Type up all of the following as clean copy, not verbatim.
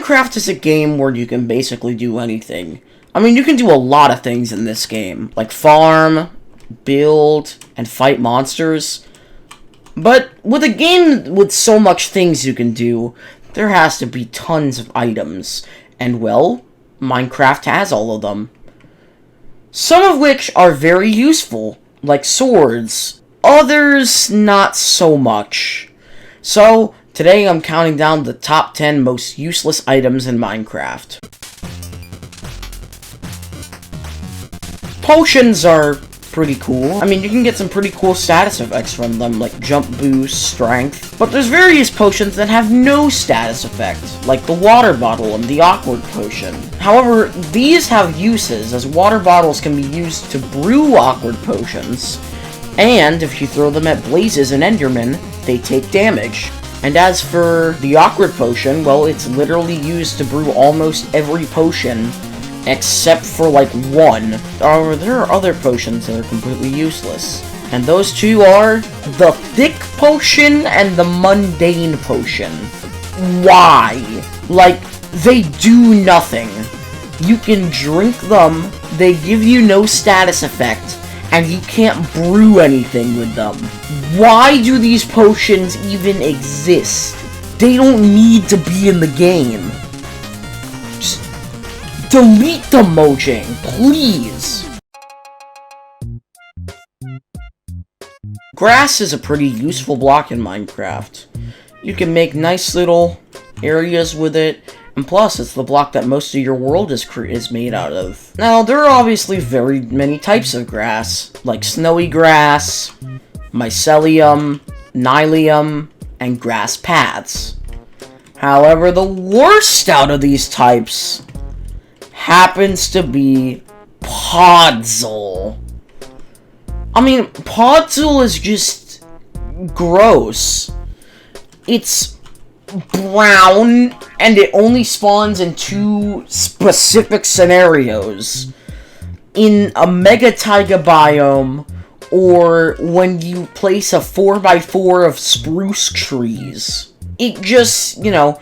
Minecraft is a game where you can basically do anything. I mean, you can do a lot of things in this game, like farm, build, and fight monsters. But with a game with so much things you can do, there has to be tons of items. And well, Minecraft has all of them. Some of which are very useful, like swords. Others, not so much. So, today I'm counting down the top 10 most useless items in Minecraft. Potions are pretty cool. I mean, you can get some pretty cool status effects from them, like jump boost, strength. But there's various potions that have no status effect, like the water bottle and the awkward potion. However, these have uses, as water bottles can be used to brew awkward potions. And if you throw them at blazes and endermen, they take damage. And as for the awkward potion, well, it's literally used to brew almost every potion, except for, like, one. However, there are other potions that are completely useless. And those two are the thick potion and the mundane potion. Why? Like, they do nothing. You can drink them, they give you no status effect, and you can't brew anything with them. Why do these potions even exist? They don't need to be in the game. Just delete the Mojang, please! Grass is a pretty useful block in Minecraft. You can make nice little areas with it, and plus, it's the block that most of your world is made out of. Now, there are obviously very many types of grass, like snowy grass, mycelium, nylium, and grass paths. However, the worst out of these types happens to be podzol. I mean, podzol is just gross. It's brown, and it only spawns in two specific scenarios. In a mega taiga biome, or when you place a 4x4 of spruce trees. It just, you know,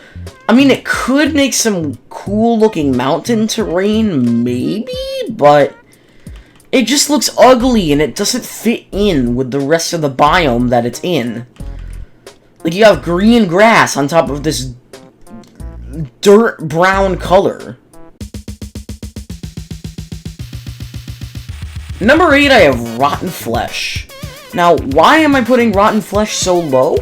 I mean, it could make some cool looking mountain terrain, maybe, but it just looks ugly and it doesn't fit in with the rest of the biome that it's in. Like, you have green grass on top of this dirt brown color. Number 8, I have rotten flesh. Now, why am I putting rotten flesh so low?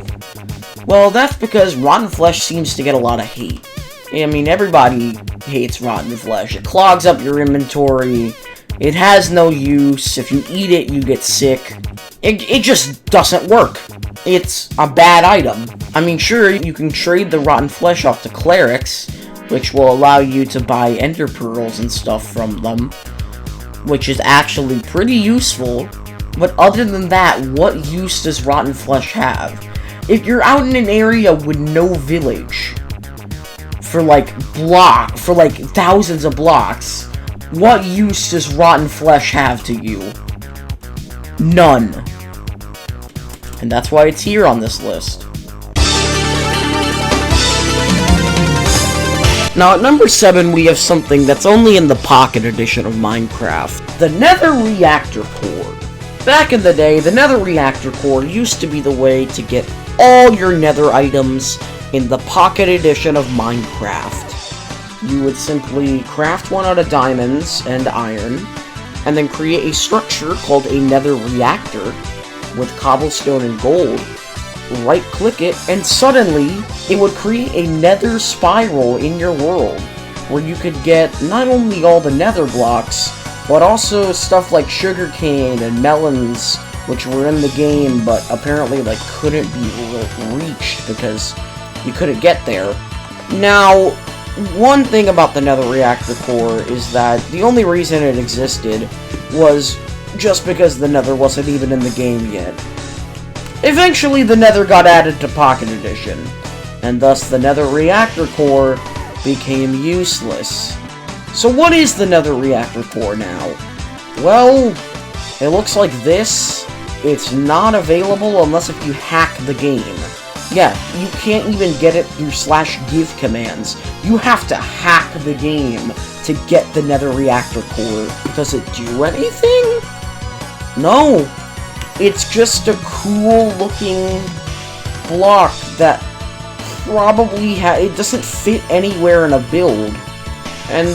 Well, that's because rotten flesh seems to get a lot of hate. I mean, everybody hates rotten flesh. It clogs up your inventory. It has no use. If you eat it, you get sick. It just doesn't work. It's a bad item. I mean, sure, you can trade the rotten flesh off to clerics, which will allow you to buy ender pearls and stuff from them, which is actually pretty useful. But other than that, what use does rotten flesh have? If you're out in an area with no village, for thousands of blocks, what use does rotten flesh have to you? None. And that's why it's here on this list. Now at number 7 we have something that's only in the Pocket Edition of Minecraft. The Nether Reactor Core. Back in the day, the Nether Reactor Core used to be the way to get all your nether items in the Pocket Edition of Minecraft. You would simply craft one out of diamonds and iron, and then create a structure called a Nether Reactor with cobblestone and gold, right-click it, and suddenly it would create a nether spiral in your world, where you could get not only all the nether blocks, but also stuff like sugarcane and melons, which were in the game, but apparently, like, couldn't be reached because you couldn't get there. Now, one thing about the Nether Reactor Core is that the only reason it existed was just because the Nether wasn't even in the game yet. Eventually, the Nether got added to Pocket Edition, and thus the Nether Reactor Core became useless. So what is the Nether Reactor Core now? Well, it looks like this. It's not available unless if you hack the game. Yeah, you can't even get it through /give commands. You have to hack the game to get the Nether Reactor core. Does it do anything? No. It's just a cool looking block that probably it doesn't fit anywhere in a build. And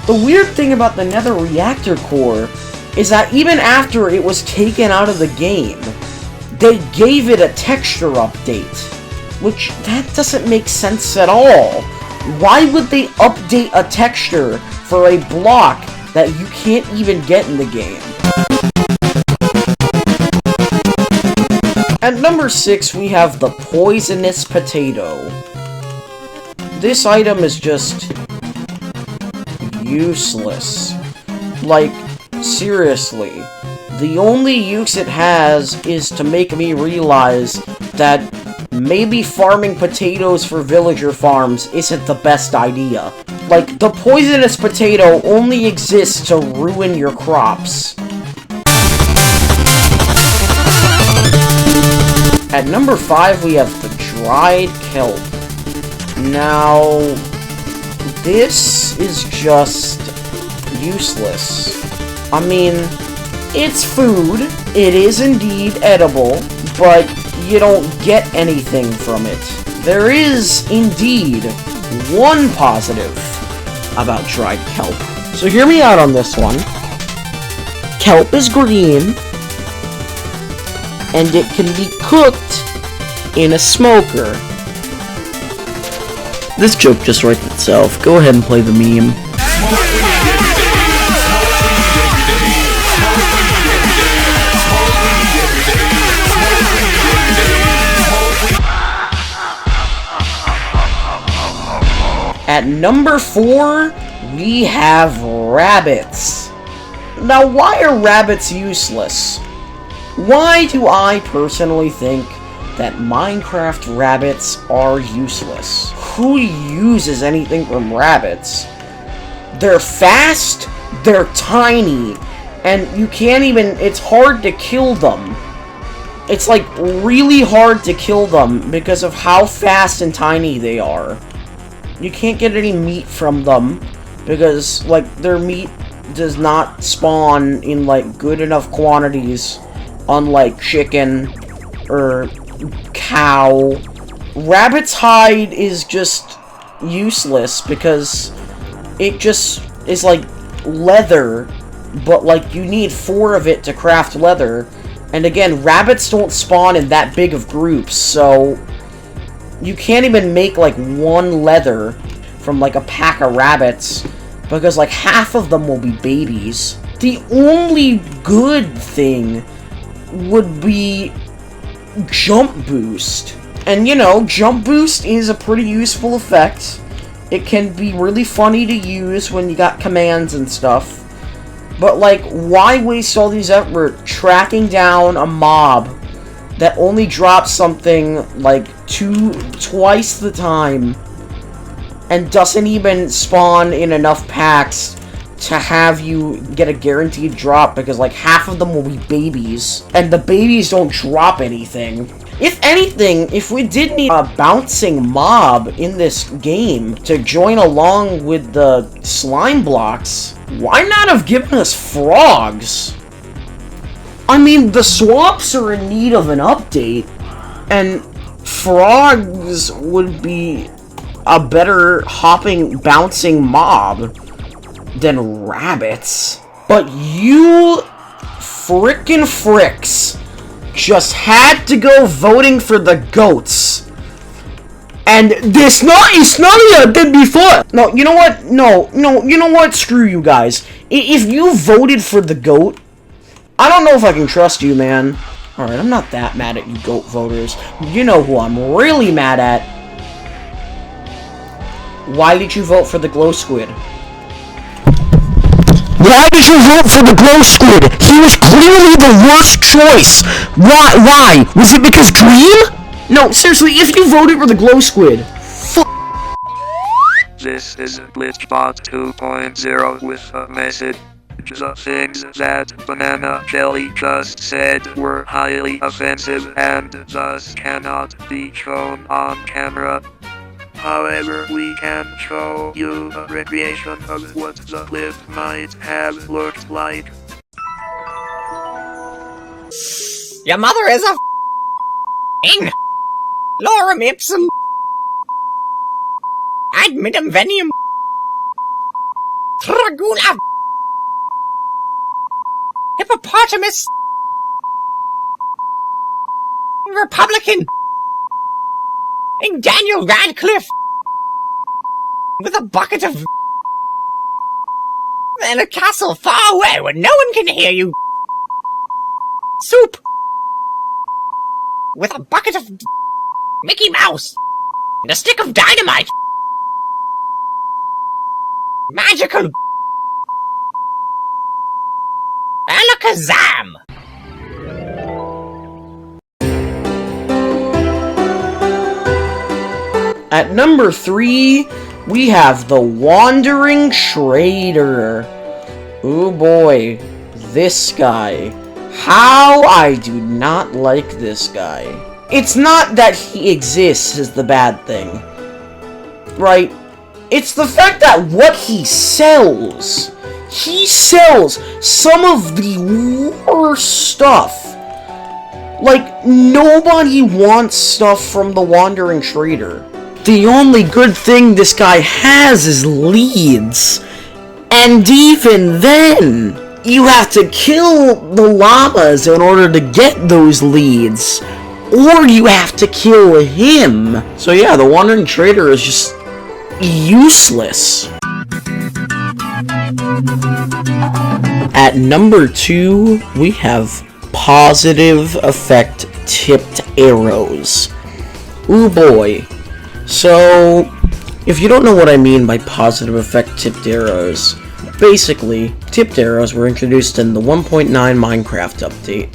the weird thing about the Nether Reactor core is that even after it was taken out of the game, they gave it a texture update, which that doesn't make sense at all. Why would they update a texture for a block that you can't even get in the game? At number 6, we have the Poisonous Potato. This item is just useless. Like, seriously. The only use it has is to make me realize that maybe farming potatoes for villager farms isn't the best idea. Like, the Poisonous Potato only exists to ruin your crops. At number 5, we have the Dried Kelp. Now, this is just useless. I mean, it's food, it is indeed edible, but you don't get anything from it. There is, indeed, one positive about dried kelp. So hear me out on this one. Kelp is green, and it can be cooked in a smoker. This joke just writes itself. Go ahead and play the meme. At number 4, we have rabbits. Now, why are rabbits useless? Why do I personally think that Minecraft rabbits are useless? Who uses anything from rabbits? They're fast, they're tiny, and you can't even, it's hard to kill them. It's like really hard to kill them because of how fast and tiny they are. You can't get any meat from them because, like, their meat does not spawn in, like, good enough quantities, unlike chicken or cow. Rabbit's hide is just useless because it just is like leather, but, like, you need 4 of it to craft leather. And again, rabbits don't spawn in that big of groups, so you can't even make, like, 1 leather from, like, a pack of rabbits, because, like, half of them will be babies. The only good thing would be Jump Boost. And, you know, Jump Boost is a pretty useful effect. It can be really funny to use when you got commands and stuff. But, like, why waste all these effort tracking down a mob that only drops something like twice the time and doesn't even spawn in enough packs to have you get a guaranteed drop, because like half of them will be babies and the babies don't drop anything. If anything, if we did need a bouncing mob in this game to join along with the slime blocks, why not have given us frogs? I mean, the swamps are in need of an update, and frogs would be a better hopping, bouncing mob than rabbits. But you frickin' fricks just had to go voting for the goats. And it's not like I did before. No, you know what? No, you know what? Screw you guys. If you voted for the goat, I don't know if I can trust you, man. Alright, I'm not that mad at you goat voters. You know who I'm really mad at. Why did you vote for the glow squid? Why did you vote for the glow squid? He was clearly the worst choice. Why? Was it because green? No, seriously, if you voted for the glow squid, This is Glitchbot 2.0 with a message. The things that Banana Jelly just said were highly offensive and thus cannot be shown on camera. However, we can show you a recreation of what the clip might have looked like. Your mother is a f***ing lorem ipsum admitum venium tragula hippopotamus Republican in Daniel Radcliffe with a bucket of and a castle far away where no one can hear you. Soup with a bucket of Mickey Mouse and a stick of dynamite. Magical Alakazam. At number 3, we have the Wandering Trader. Oh boy, this guy. How I do not like this guy. It's not that he exists is the bad thing, right? It's the fact that what he sells some of the worst stuff. Like, nobody wants stuff from the Wandering Trader. The only good thing this guy has is leads. And even then, you have to kill the llamas in order to get those leads. Or you have to kill him. So yeah, the Wandering Trader is just useless. At number 2, we have Positive Effect Tipped Arrows. Ooh boy. So, if you don't know what I mean by Positive Effect Tipped Arrows, basically, tipped arrows were introduced in the 1.9 Minecraft update,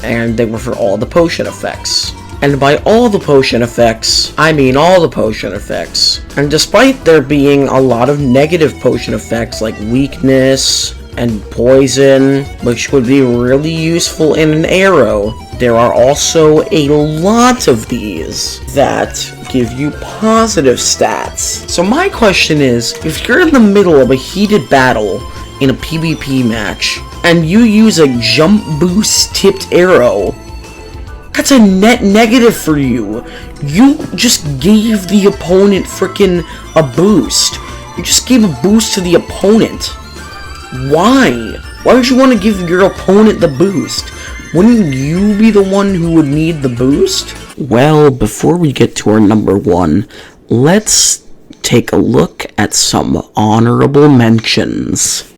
and they were for all the potion effects. And by all the potion effects, I mean all the potion effects. And despite there being a lot of negative potion effects like weakness and poison, which would be really useful in an arrow, there are also a lot of these that give you positive stats. So my question is, if you're in the middle of a heated battle in a PvP match, and you use a jump boost tipped arrow, that's a net negative for you. You just gave the opponent frickin' a boost. You just gave a boost to the opponent. Why? Why would you want to give your opponent the boost? Wouldn't you be the one who would need the boost? Well, before we get to our number 1, let's take a look at some honorable mentions.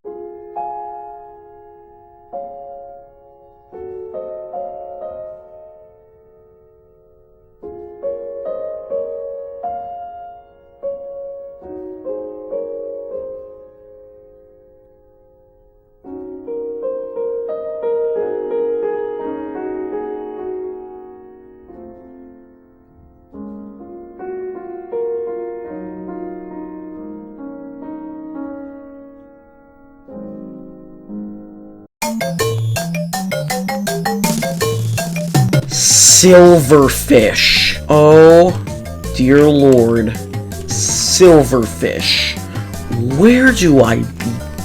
Silverfish. Oh, dear Lord. Silverfish. Where do I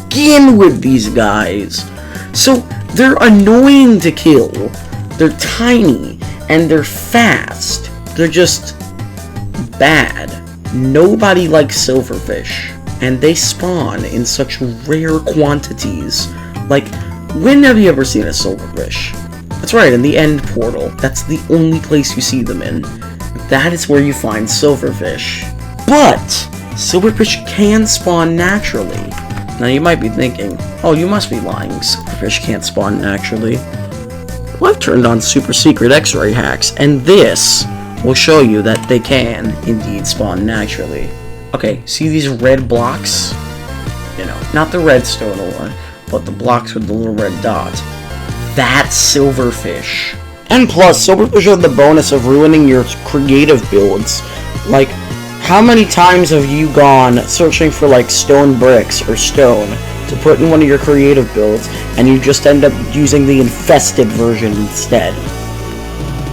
begin with these guys? So, they're annoying to kill. They're tiny, and they're fast. They're just bad. Nobody likes silverfish. And they spawn in such rare quantities. Like, when have you ever seen a silverfish? That's right, in the end portal. That's the only place you see them in. That is where you find silverfish. But silverfish can spawn naturally. Now you might be thinking, oh, you must be lying. Silverfish can't spawn naturally. Well, I've turned on super secret X-ray hacks, and this will show you that they can indeed spawn naturally. Okay, see these red blocks? You know, not the redstone ore, but the blocks with the little red dot. That's silverfish. And plus, silverfish have the bonus of ruining your creative builds. Like, how many times have you gone searching for like stone bricks or stone to put in one of your creative builds, and you just end up using the infested version instead?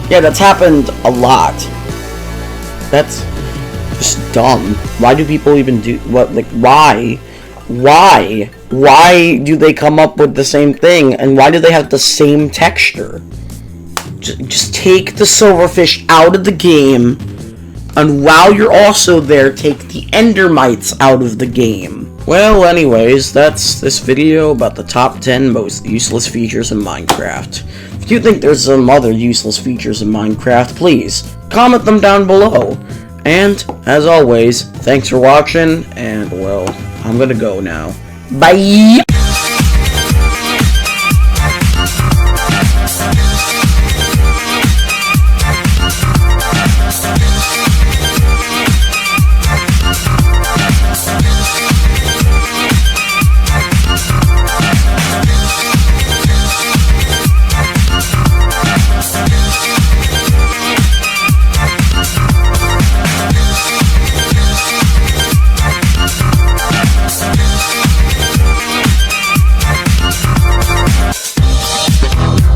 Yeah, that's happened a lot. That's just dumb. Why do people even do what? Like, why? Why do they come up with the same thing, and why do they have the same texture? Just take the silverfish out of the game, and while you're also there, take the endermites out of the game. Well, anyways, that's this video about the top 10 most useless features in Minecraft. If you think there's some other useless features in Minecraft, please comment them down below. And, as always, thanks for watching, and, well, I'm gonna go now. Bye!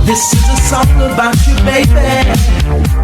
This is a song about you, baby.